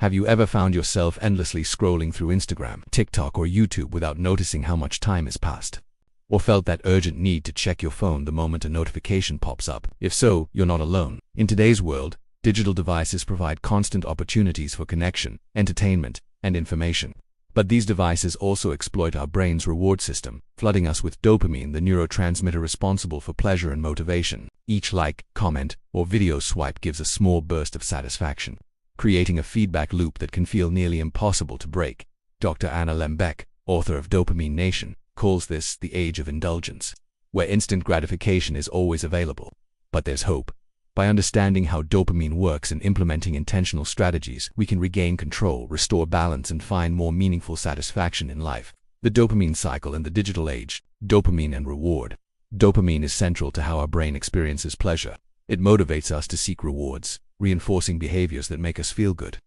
Have you ever found yourself endlessly scrolling through Instagram, TikTok, or YouTube without noticing how much time has passed? Or felt that urgent need to check your phone the moment a notification pops up? If so, you're not alone. In today's world, digital devices provide constant opportunities for connection, entertainment, and information. But these devices also exploit our brain's reward system, flooding us with dopamine, the neurotransmitter responsible for pleasure and motivation. Each like, comment, or video swipe gives a small burst of satisfaction, creating a feedback loop that can feel nearly impossible to break. Dr. Lembke, author of Dopamine Nation, calls this the age of indulgence, where instant gratification is always available. But there's hope. By understanding how dopamine works and implementing intentional strategies, we can regain control, restore balance, and find more meaningful satisfaction in life. The dopamine cycle in the digital age. Dopamine and reward. Dopamine is central to how our brain experiences pleasure. It motivates us to seek rewards, reinforcing behaviors that make us feel good.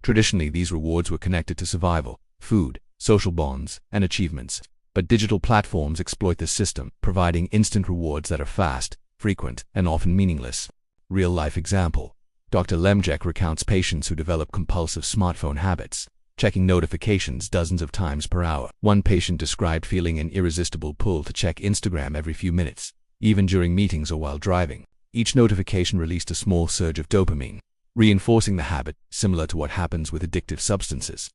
Traditionally, these rewards were connected to survival, food, social bonds, and achievements. But digital platforms exploit this system, providing instant rewards that are fast, frequent, and often meaningless. Real-life example. Dr. Lembke recounts patients who develop compulsive smartphone habits, checking notifications dozens of times per hour. One patient described feeling an irresistible pull to check Instagram every few minutes, even during meetings or while driving. Each notification released a small surge of dopamine, reinforcing the habit, similar to what happens with addictive substances.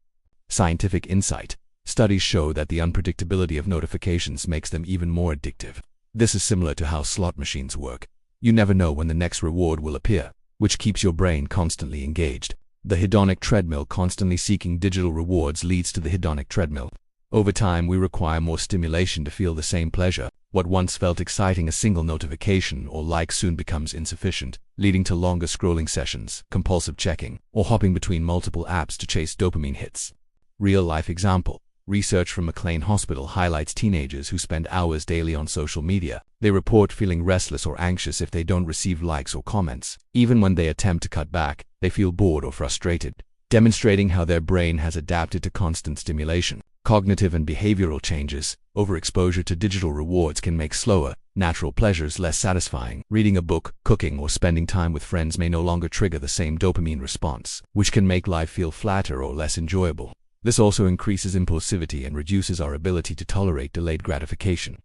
Scientific insight. Studies show that the unpredictability of notifications makes them even more addictive. This is similar to how slot machines work. You never know when the next reward will appear, which keeps your brain constantly engaged. The hedonic treadmill. Constantly seeking digital rewards leads to the hedonic treadmill. Over time, we require more stimulation to feel the same pleasure. What once felt exciting, a single notification or like, soon becomes insufficient, leading to longer scrolling sessions, compulsive checking, or hopping between multiple apps to chase dopamine hits. Real-life example. Research from McLean Hospital highlights teenagers who spend hours daily on social media. They report feeling restless or anxious if they don't receive likes or comments. Even when they attempt to cut back, they feel bored or frustrated, demonstrating how their brain has adapted to constant stimulation. Cognitive and behavioral changes. Overexposure to digital rewards can make slower, natural pleasures less satisfying. Reading a book, cooking, or spending time with friends may no longer trigger the same dopamine response, which can make life feel flatter or less enjoyable. This also increases impulsivity and reduces our ability to tolerate delayed gratification.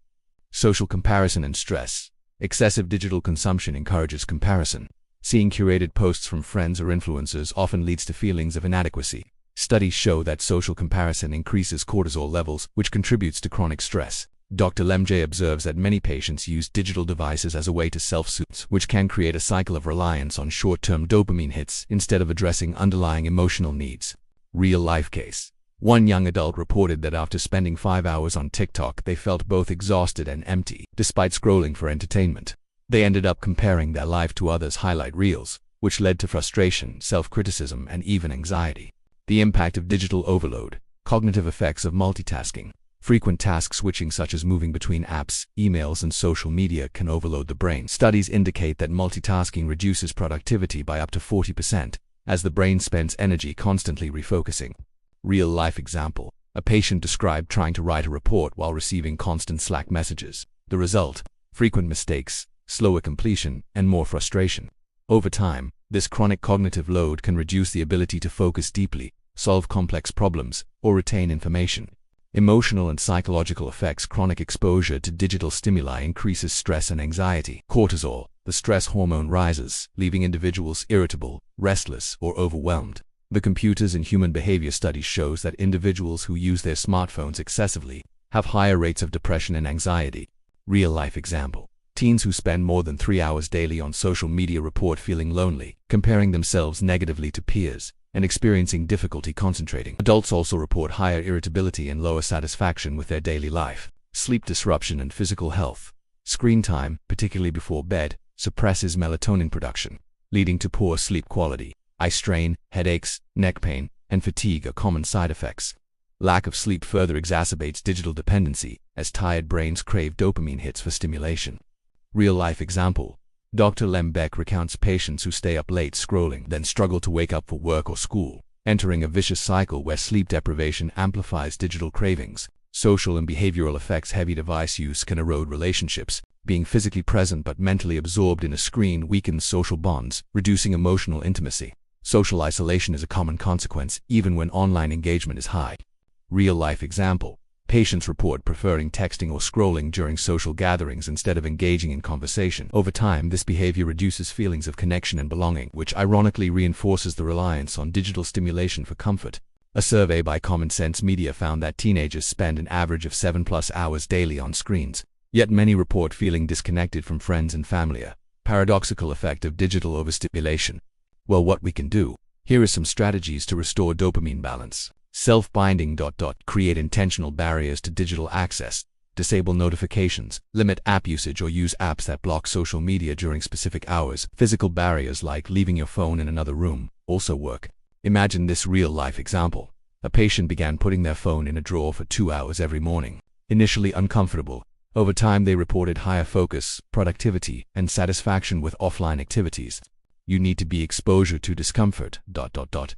Social comparison and stress. Excessive digital consumption encourages comparison. Seeing curated posts from friends or influencers often leads to feelings of inadequacy. Studies show that social comparison increases cortisol levels, which contributes to chronic stress. Dr. Lembke observes that many patients use digital devices as a way to self-soothe, which can create a cycle of reliance on short-term dopamine hits instead of addressing underlying emotional needs. Real-life case. One young adult reported that after spending 5 hours on TikTok, they felt both exhausted and empty, despite scrolling for entertainment. They ended up comparing their life to others' highlight reels, which led to frustration, self-criticism, and even anxiety. The impact of digital overload. Cognitive effects of multitasking. Frequent task switching, such as moving between apps, emails, and social media, can overload the brain. Studies indicate that multitasking reduces productivity by up to 40%, as the brain spends energy constantly refocusing. Real-life example. A patient described trying to write a report while receiving constant Slack messages. The result: frequent mistakes, slower completion, and more frustration. Over time, this chronic cognitive load can reduce the ability to focus deeply, solve complex problems, or retain information. Emotional and psychological effects. Chronic exposure to digital stimuli increases stress and anxiety. Cortisol, the stress hormone, rises, leaving individuals irritable, restless, or overwhelmed. The Computers in Human Behavior study shows that individuals who use their smartphones excessively have higher rates of depression and anxiety. Real-life example. Teens who spend more than 3 hours daily on social media report feeling lonely, comparing themselves negatively to peers, and experiencing difficulty concentrating. Adults also report higher irritability and lower satisfaction with their daily life. Sleep disruption and physical health. Screen time, particularly before bed, suppresses melatonin production, leading to poor sleep quality. Eye strain, headaches, neck pain, and fatigue are common side effects. Lack of sleep further exacerbates digital dependency, as tired brains crave dopamine hits for stimulation. Real-life example. Dr. Lembke recounts patients who stay up late scrolling, then struggle to wake up for work or school, entering a vicious cycle where sleep deprivation amplifies digital cravings. Social and behavioral effects. Heavy device use can erode relationships, Being physically present but mentally absorbed in a screen weakens social bonds, reducing emotional intimacy. Social isolation is a common consequence, even when online engagement is high. Real-life example. Patients report preferring texting or scrolling during social gatherings instead of engaging in conversation. Over time, this behavior reduces feelings of connection and belonging, which ironically reinforces the reliance on digital stimulation for comfort. A survey by Common Sense Media found that teenagers spend an average of 7+ hours daily on screens. Yet many report feeling disconnected from friends and family, a paradoxical effect of digital overstimulation. Well, what we can do? Here are some strategies to restore dopamine balance. Self-binding. Create intentional barriers to digital access. Disable notifications. Limit app usage or use apps that block social media during specific hours. Physical barriers like leaving your phone in another room also work. Imagine this real-life example. A patient began putting their phone in a drawer for 2 hours every morning. Initially uncomfortable, over time they reported higher focus, productivity, and satisfaction with offline activities. You need to be exposure to discomfort.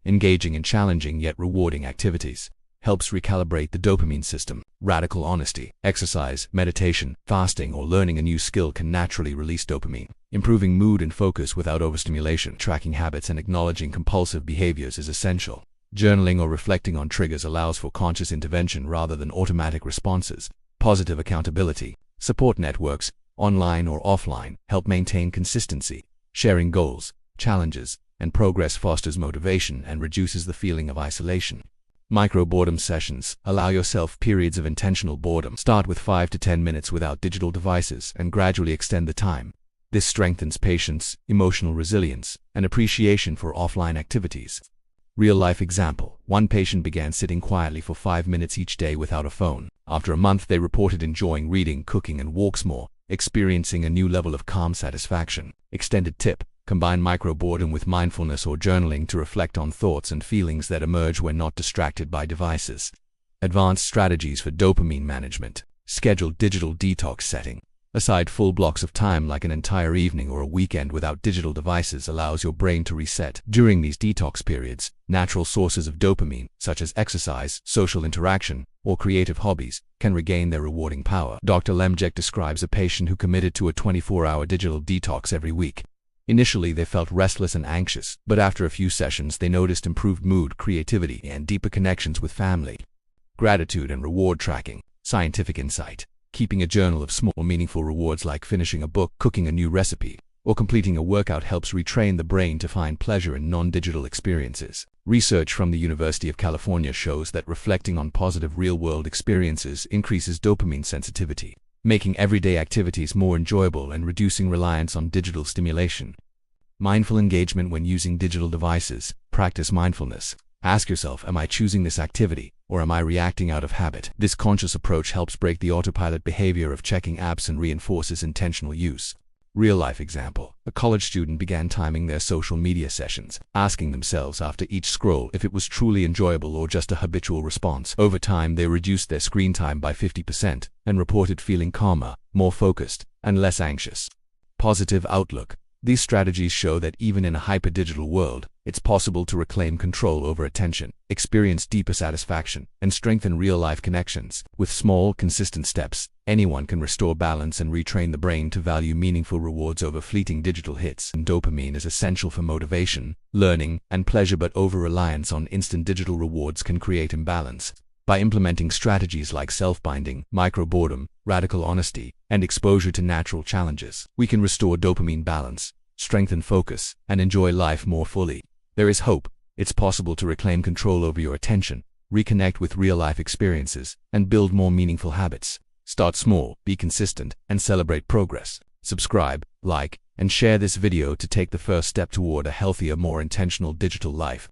Engaging in challenging yet rewarding activities helps recalibrate the dopamine system. Radical honesty. Exercise, meditation, fasting, or learning a new skill can naturally release dopamine, improving mood and focus without overstimulation. Tracking habits and acknowledging compulsive behaviors is essential. Journaling or reflecting on triggers allows for conscious intervention rather than automatic responses. Positive accountability. Support networks, online or offline, help maintain consistency. Sharing goals, challenges, and progress fosters motivation and reduces the feeling of isolation. Micro-boredom sessions. Allow yourself periods of intentional boredom. Start with 5 to 10 minutes without digital devices and gradually extend the time. This strengthens patience, emotional resilience, and appreciation for offline activities. Real-life example. One patient began sitting quietly for 5 minutes each day without a phone. After a month, they reported enjoying reading, cooking, and walks more, experiencing a new level of calm satisfaction. Extended tip. Combine micro-boredom with mindfulness or journaling to reflect on thoughts and feelings that emerge when not distracted by devices. Advanced strategies for dopamine management. Scheduled digital detox setting. Aside full blocks of time like an entire evening or a weekend without digital devices allows your brain to reset. During these detox periods, natural sources of dopamine, such as exercise, social interaction, or creative hobbies, can regain their rewarding power. Dr. Lembke describes a patient who committed to a 24-hour digital detox every week. Initially, they felt restless and anxious, but after a few sessions, they noticed improved mood, creativity, and deeper connections with family. Gratitude and reward tracking. Scientific insight. Keeping a journal of small, meaningful rewards like finishing a book, cooking a new recipe, or completing a workout helps retrain the brain to find pleasure in non-digital experiences. Research from the University of California shows that reflecting on positive real-world experiences increases dopamine sensitivity, making everyday activities more enjoyable and reducing reliance on digital stimulation. Mindful engagement when using digital devices. Practice mindfulness. Ask yourself, am I choosing this activity, or am I reacting out of habit? This conscious approach helps break the autopilot behavior of checking apps and reinforces intentional use. Real-life example. A college student began timing their social media sessions, asking themselves after each scroll if it was truly enjoyable or just a habitual response. Over time, they reduced their screen time by 50% and reported feeling calmer, more focused, and less anxious. Positive outlook. These strategies show that even in a hyper-digital world, it's possible to reclaim control over attention, experience deeper satisfaction, and strengthen real-life connections. With small, consistent steps, anyone can restore balance and retrain the brain to value meaningful rewards over fleeting digital hits. And dopamine is essential for motivation, learning, and pleasure, but over-reliance on instant digital rewards can create imbalance. By implementing strategies like self-binding, micro-boredom, radical honesty, and exposure to natural challenges, we can restore dopamine balance, strengthen focus, and enjoy life more fully. There is hope. It's possible to reclaim control over your attention, reconnect with real-life experiences, and build more meaningful habits. Start small, be consistent, and celebrate progress. Subscribe, like, and share this video to take the first step toward a healthier, more intentional digital life.